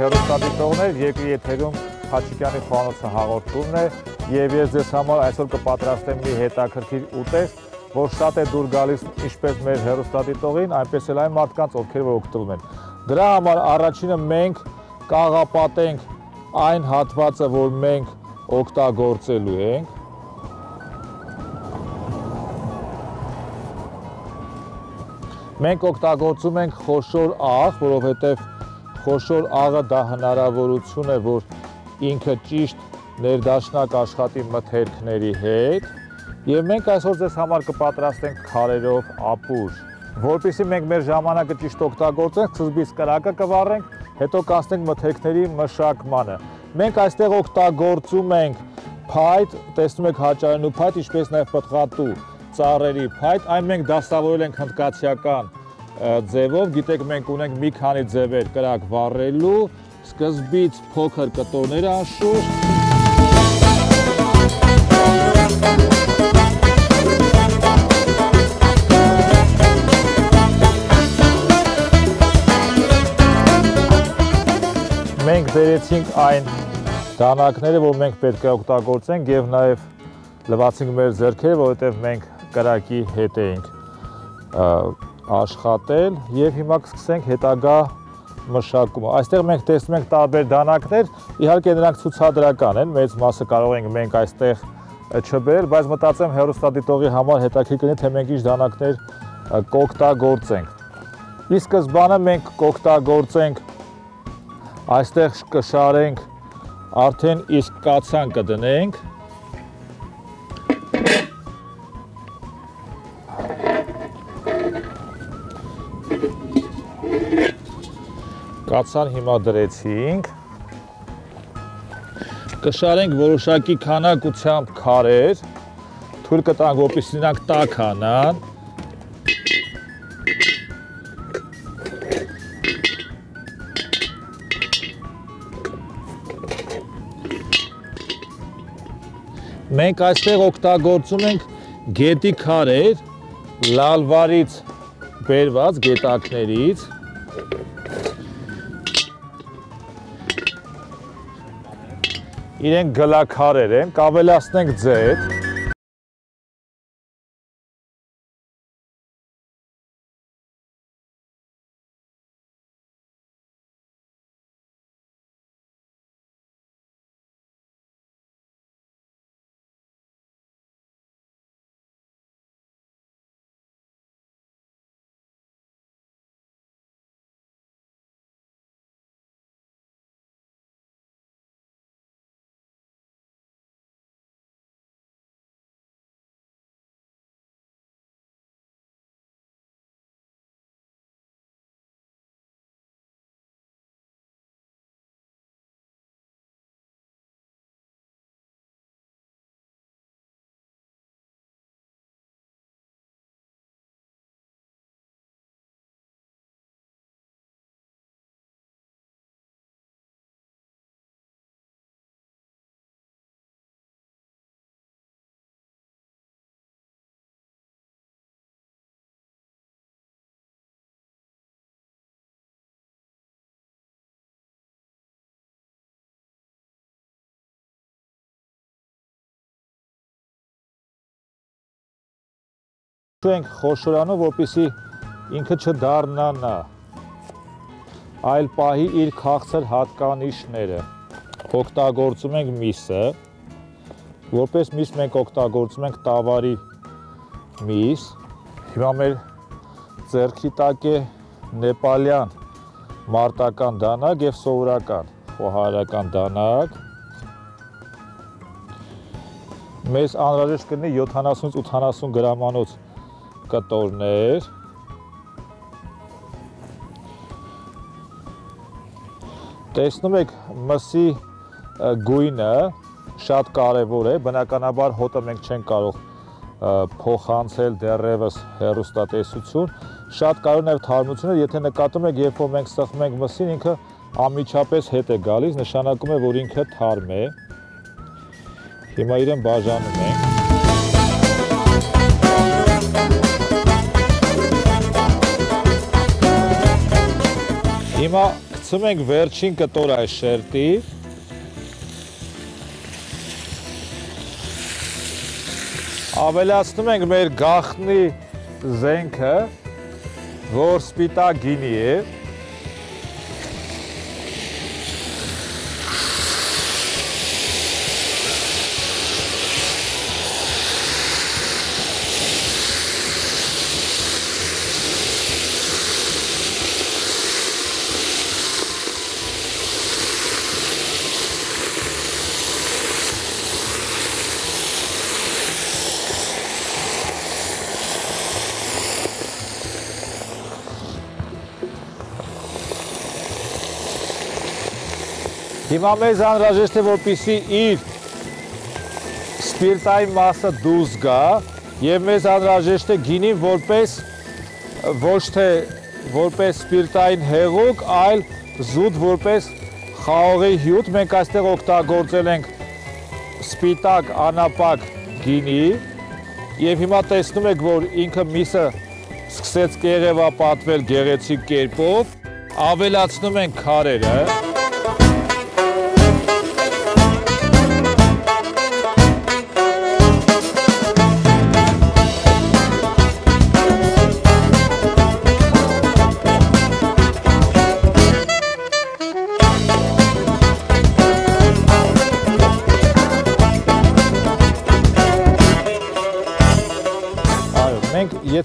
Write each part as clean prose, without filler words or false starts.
հեռուստադիտողներ, երկրի եթերում Խաչիկյանի խոհանոցը հաղորդումն է եւ ես ձեզ համար այսօր կպատրաստեմ մի հետաքրքիր ուտեստ, որ շատ է դուր գալիս ինչպես մեր հեռուստադիտողին, այնպես էլ այն մարդկանց, ովքեր որ օգտվում են։ Դրա համար առաջինը մենք կաղապատենք այն հատվածը, որ մենք օգտագործելու ենք։ Մենք օգտագործում ենք խոշոր աղ, որովհետև խոշոր աղը դա հնարավորություն է, որ ինքը ճիշտ ներդաշնակ աշխատի մթերքների հետ, եւ մենք այսօր ձեզ համար կպատրաստենք քարերով ապուր, որպեսզի մենք մեր ժամանակը ճիշտ օգտագործենք, սկզբից կրակը կվառենք, հետո կանցնենք մթերքների մշակմանը։ Մենք այստեղ օգտագործում ենք փայտ, տեսնում եք հաճարենու փայտ, ինչպես նաեւ պտղատու ծառերի փայտ, այն մենք դասավորել ենք հնդկացիական ձևով, գիտեք մենք ունենք մի քանի ձևեր կրակ վառելու, սկզբից փոքր կտորներ անշուշտ, մենք բերեցինք այն դանակները, որ մենք պետք է օգտագործենք եւ նաեւ լվացինք մեր ձեռքերը, որովհետեւ մենք կրակի հետ էինք աշխատել եւ հիմա կսկսենք հետագա մշակումը։ Այստեղ մենք տեսնում ենք տարբեր դանակներ, իհարկե նրանք ցուցադրական են, մեծ մասը կարող ենք մենք այստեղ չբերել, բայց մտածեմ հեռուստադիտողի համար հետաքրքիր կլինի, թե մենք ինչ դանակներ կօգտագործենք։ Ի սկզբանե մենք կօգտագործենք այստեղ կշարենք արդեն իսկ կացան կդնենք։ Կացան հիմա դրեցինք, կշարենք որոշակի քանակությամբ քարեր, թույլ կտանք, որպեսզի նրանք տաք անան, մենք այստեղ օգտագործում ենք գետի քարեր, լալվարից բերված գետակներից, իրենք գլաքարեր են, կավելացնենք ձետ, ենք խոշորանում, որպեսզի ինքը չդառնա, այլ պահի իր քաղցր հատկանիշները։ Օգտագործում ենք միսը, որպես միս մենք օգտագործում ենք տավարի միս։ Հիմա մեր ձեռքի տակ է նեպալյան մարտական դանակ եւ սովորական խոհարարական դանակ։ Մեզ անհրաժեշտ կլինի 70-ից 80 գրամանոց կտորներ, տեսնում եք մսի գույնը շատ կարևոր է, բնականաբար հոտը մենք չենք կարող փոխանցել դեռևս հեռուստատեսություն, շատ կարևոր է թարմությունը, եթե նկատում եք, երբ որ մենք սխում ենք մսին, ինքը անմիջապես հետ է գալիս, նշանակում է, որ ինքը թարմ է։ Հիմա իրեն բաժանում ենք։ Հիմա վերցնում ենք վերջին կտոր այս շերտի, ավելացնում ենք մեր գաղտնի զենքը, որ սպիտակ գինի է, Հիմա մեզ անհրաժեշտ է, որպեսզի իր սպիրտային մասը դուրս գա եւ մեզ անհրաժեշտ է գինին ոչ թե որպես սպիրտային հեղուկ, այլ զուտ որպես խաղողի հյութ։ Մենք այստեղ օգտագործել ենք սպիտակ անապակ գինի եւ հիմա տեսնում եք, որ ինքը միսը սկսեց կեղևապատվել գեղեցիկ կերպով, ավելացնում ենք քարերը։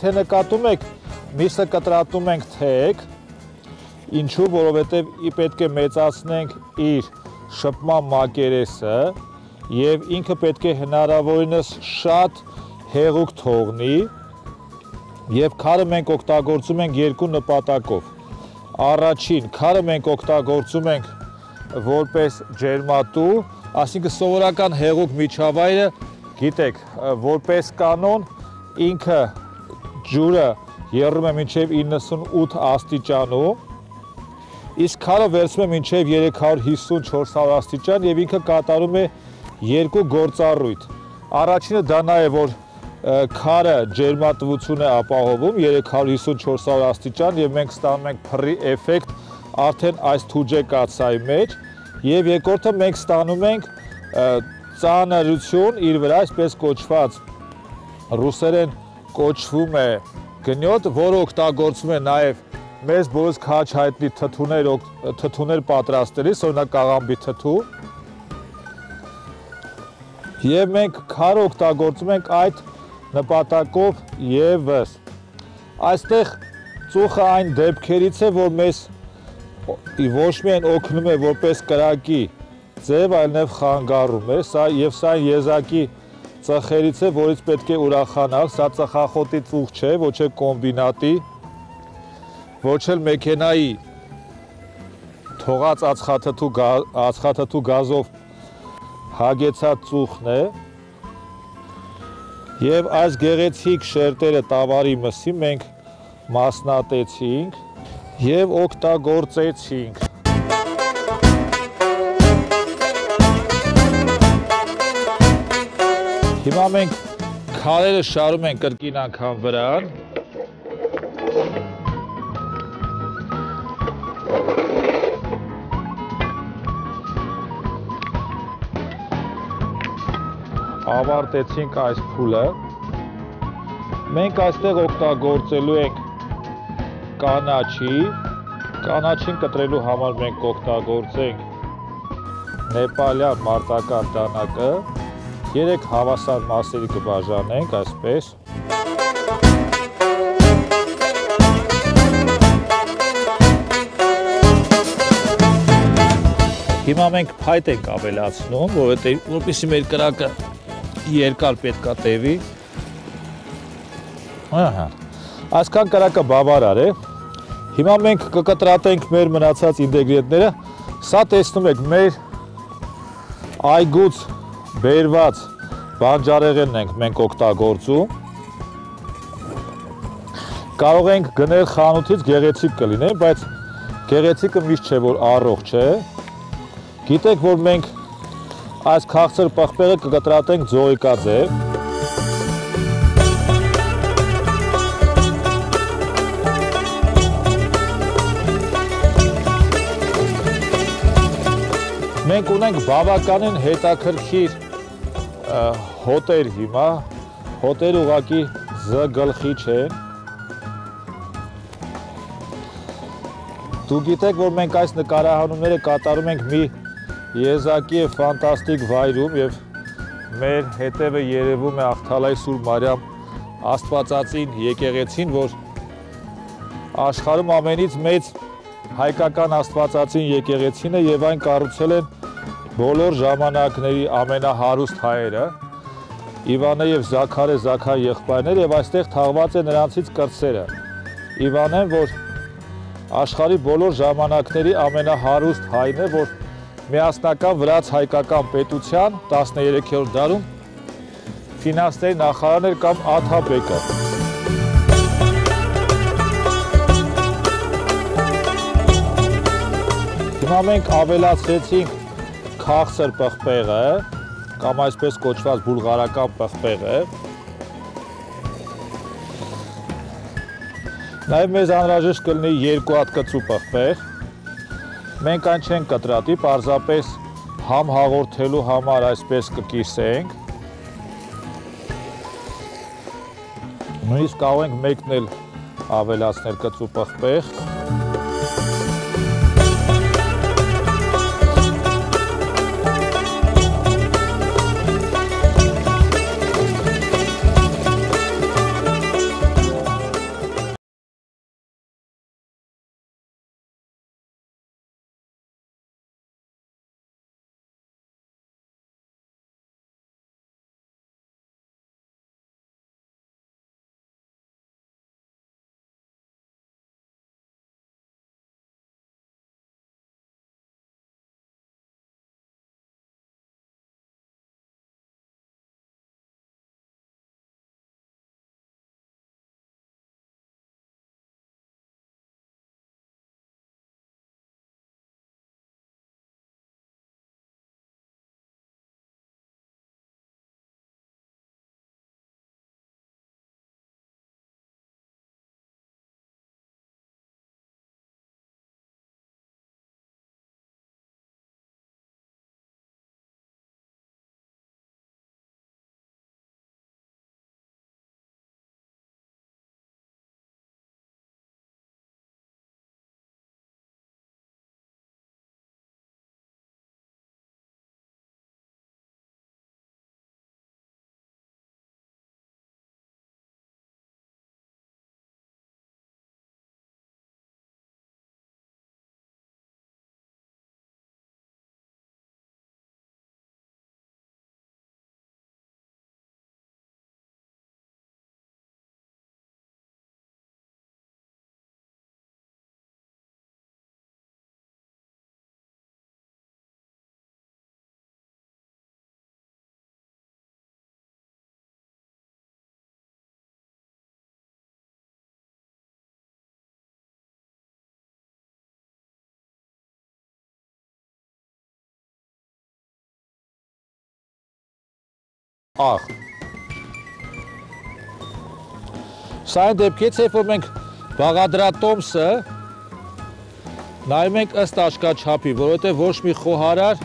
Եթե նկատում եք, միսը կտրատում ենք թեք, ինչու, որովհետև պետք է մեծացնենք իր շփման մակերեսը եւ ինքը պետք է հնարավորինս շատ հեղուկ թողնի եւ քարը մենք օգտագործում ենք երկու նպատակով։ Առաջին, քարը մենք օգտագործում ենք որպես ջերմատու, այսինքն սովորական հեղուկ միջավայրը, գիտեք, որպես կանոն ինքը ջուրը եռում է մինչև 98 աստիճանում, իսկ քարը վերցնում է մինչև 350-400 աստիճան եւ ինքը կատարում է երկու գործառույթ։ Առաջինը դա նա է, որ քարը ջերմատվություն է ապահովում 350-400 աստիճան եւ մենք ստանում ենք փռի էֆեկտ արդեն այս թուջեկացայի մեջ, եւ երկրորդը մենք ստանում ենք ծանրություն իր վրա, այսպես կոչված ռուսերեն կոչվում է գնյոտ, որը օգտագործվում է նաև մեզ բոլորս քաջ հայտնի թթուներ պատրաստելիս, օրինակ աղամբի թթու։ Եվ մենք քարը օգտագործում ենք այդ նպատակով ևս։ Այստեղ ծուխը այն դեպքերից է, որ մեզ ոչ միայն օգնում է որպես կրակի ձև, այլ նաև խանգարում է, եւ սա եզակի ծխերից է, որից պետք է ուրախանալ, սա ծխախոտի ծուխ չէ, ոչ է կոմբինատի, ոչ էլ մեքենայի թողած ածխաթթու գազով հագեցած ծուխն է, եւ այս գեղեցիկ շերտերը տավարի մսի մենք մասնատեցինք եւ օգտագործեցինք։ Հիմա մենք քարերը շարում ենք կրկին անգամ վրան։ Ավարտեցինք այս փուլը։ Մենք այստեղ օգտագործելու ենք կանաչին կտրելու համար մենք օգտագործենք նեպալյան մարտական դանակը։ 3 հավասար մասերի կբաժանենք այսպես։ Հիմա մենք փայտ ենք ավելացնում, որպեսզի մեր կրակը երկար պետքա տևի։ Ահա։ Այսքան կրակը բավարար է։ Հիմա մենք կկտրատենք մեր մնացած ինտեգրենտները։ Սա տեսնում եք մեր այգուց բերված բանջարեղենն ենք մենք օգտագործում։ Կարող ենք գնել խանութից, գեղեցիկ կլինեն, բայց գեղեցիկը միշտ չէ, որ առողջ է։ Գիտեք, որ մենք այս քաղցր պղպեղը կկտրատենք ձողիկաձև։ Մենք ունենք բավականին հետաքրքիր հոտեր հիմա, հոտեր ուղղակի զգլխի չեն։ Դու գիտեք, որ մենք այս նկարահանումները կատարում ենք մի եզակի և ֆանտաստիկ վայրում և մեր հետևը երևում է Աղթալայի Սուրբ Մարիամ Աստվածածին եկեղեցին, որ աշխարհում ամենից մեծ հայկական Աստվածածին եկեղեցին է և այն կառուցել են բոլոր ժամանակների ամենահարուստ հայերը, Իվանե և Զաքարե Զաքար եղբայրներ, և այստեղ թաղված է նրանցից կրտսերը։ Իվանեն, որ աշխարհի բոլոր ժամանակների ամենահարուստ հայն է, որ միասնական վրաց հայկական պետության 13-րդ դարում ֆինանսների նախարարն էր կամ Աթաբեկը։ Հիմա մենք ավելացրեցինք քաղցր պղպեղը, կամ այսպես կոչված բուլղարական պղպեղը։ Նաև մեզ անհրաժեշտ կլինի 2 հատ կծու պղպեղ։ Մենք այն չենք կտրատի, պարզապես համ հաղորդելու համար այսպես կկիսենք։ Նույնիսկ կարող ենք մեկն էլ ավելացնել կծու պղպեղ։ Աղ։ Սա այն դեպքից է, որ մենք բաղադրատոմսը նայում ենք ըստ աշկաչափի, որովհետև ոչ մի խոհարար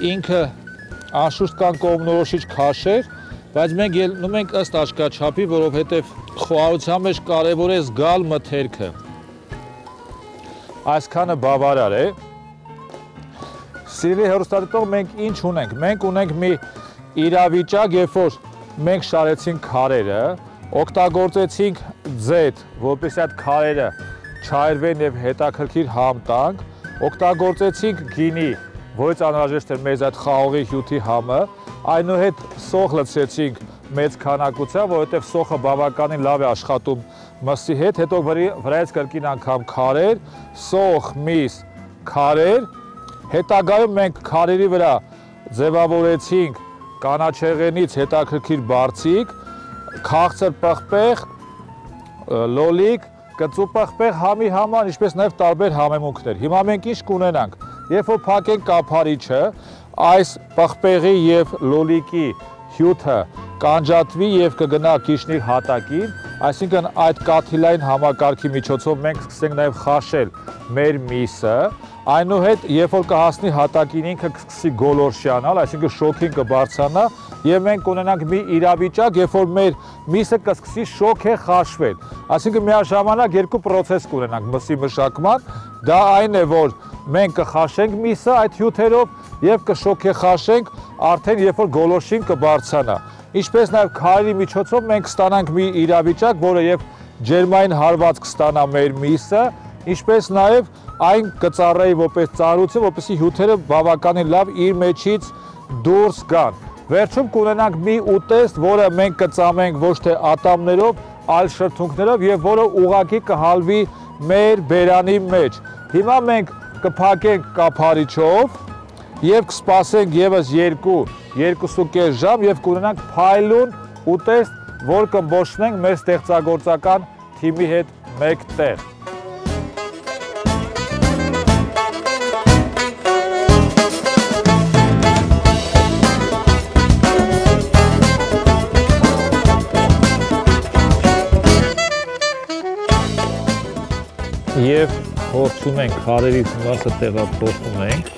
ինքը անշուշտ կան կողմնորոշիչ քաշեր, բայց մենք ելնում ենք ըստ աշկաչափի, որովհետև խոհարության մեջ կարևոր է զգալ մթերքը։ Այսքանը բավարար է։ Սիրելի հեռուստադիտող, մենք ինչ ունենք։ Մենք ունենք մի իրավիճակ, երբ որ մենք շարեցինք քարերը, օգտագործեցինք ձետ, որպեսզի այդ քարերը չայրվեն եւ հետաքրքիր համ տանք, օգտագործեցինք գինի, որից անհրաժեշտ էր մեզ այդ խաղողի հյութի համը, այնուհետ սոխ լցրեցինք մեծ քանակությամբ, որովհետեւ սոխը բավականին լավ է աշխատում մսի հետ, հետո վրայից կրկին անգամ քարեր, սոխ, միս, քարեր, հետագայում մենք քարերի վրա ձևավորեցինք կանաչեղենից հետաքրքիր բարձիկ, քաղցր պղպեղ, լոլիկ, կծու պղպեղ համի համար, ինչպես նաև տարբեր համեմունքներ։ Հիմա մենք ինչ կունենանք, երբ որ փակենք կափարիչը, այս պղպեղի եւ լոլիկի հյութը կանջատվի եւ կգնա կիշնի հատակին, այսինքն այդ կաթիլային համակարգի միջոցով մենք սկսենք նաև խաշել մեր միսը, այնուհետ երբ որ կհասնի հատակին ինքը կսկսի գոլորշիանալ, այսինքն շոքին կբարձրանա եւ մենք կունենանք մի իրավիճակ, երբ որ մեր միսը կսկսի շոքե խաշվել։ Այսինքն միաժամանակ երկու process կունենանք մսի մշակման, դա այն է, որ մենք կխաշենք միսը այդ հյութերով եւ կշոքե խաշենք արդեն երբ որ գոլորշին կբարձրանա։ Ինչպես նաեւ քարերի միջոցով մենք կստանանք մի իրավիճակ, որը եւ ջերմային հարված կստանա մեր միսը, ինչպես նաեւ այն կծառայի որպես ծառայություն, որպեսզի հյութերը բավականին լավ իր մեջից դուրս գան։ Վերջում կունենանք մի ուտեստ, որը մենք կծամենք ոչ թե ատամներով, այլ շրթունքներով եւ որը ուղղակի կհալվի մեր բերանի մեջ։ Հիմա մենք կփակենք կափարիչով եւ կսպասենք եւս 2-2.5 ժամ եւ կունենանք փայլուն ուտեստ, որ կըմբոշխնենք մեր ստեղծագործական թիմի հետ մեկտեղ։ Եվ փորձում ենք քարերից մասը տեղափոխում ենք։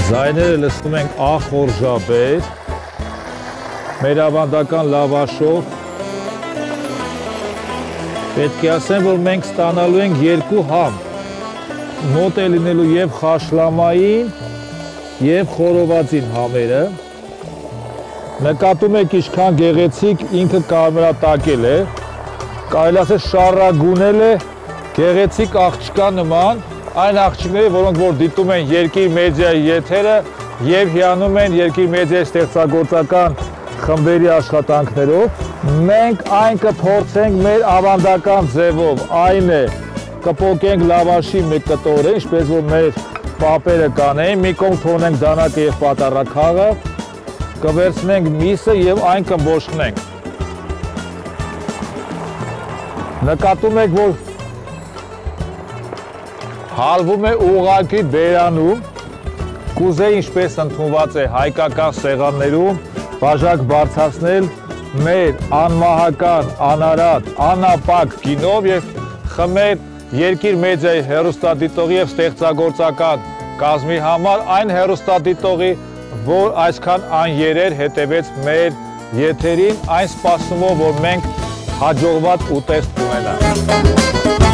Ձայները լսում ենք ախորժաբեր, մեր ավանդական լավաշով։ Պետք է ասեմ, որ մենք ստանալու ենք երկու համ, մոտ է լինելու և խաշլամային, և խորովածին համերը։ Նկատում եք ինչքան գեղեցիկ ինքը կարմրատակել է, կարելի ասել շառագունել է գեղեցիկ աղջկա նման, այն աղջիկները, որոնք որ դիտում են Երկիր մեդիայի եթերը եւ հիանում են Երկիր մեդիայի ստեղծագործական խմբերի աշխատանքներով, մենք այն կփորձենք մեր ավանդական ձևով, այն է կպոկենք լավաշի մեկ կտորը, ինչպես որ մեր պապերը կանեին, մի կողմ թողնենք դանակը եւ պատառաքաղը, կվերցնենք միսը եւ այն կըմբոշխնենք։ Նկատում եք, որ հալվում է ուղղակի բերանում, կուզեի ինչպես ընդունված է հայկական սեղաններում, բաժակ բարձրացնել մեր անմահական, անարատ, անապակ գինով եւ խմել Երկիր մեդիայի հեռուստադիտողի եւ ստեղծագործական կազմի համար այն հեռուստադիտողի, որ այսքան աներեր հետևեց մեր եթերին, այն սպասումով, որ մենք հաջողված ուտեստ կունենանք։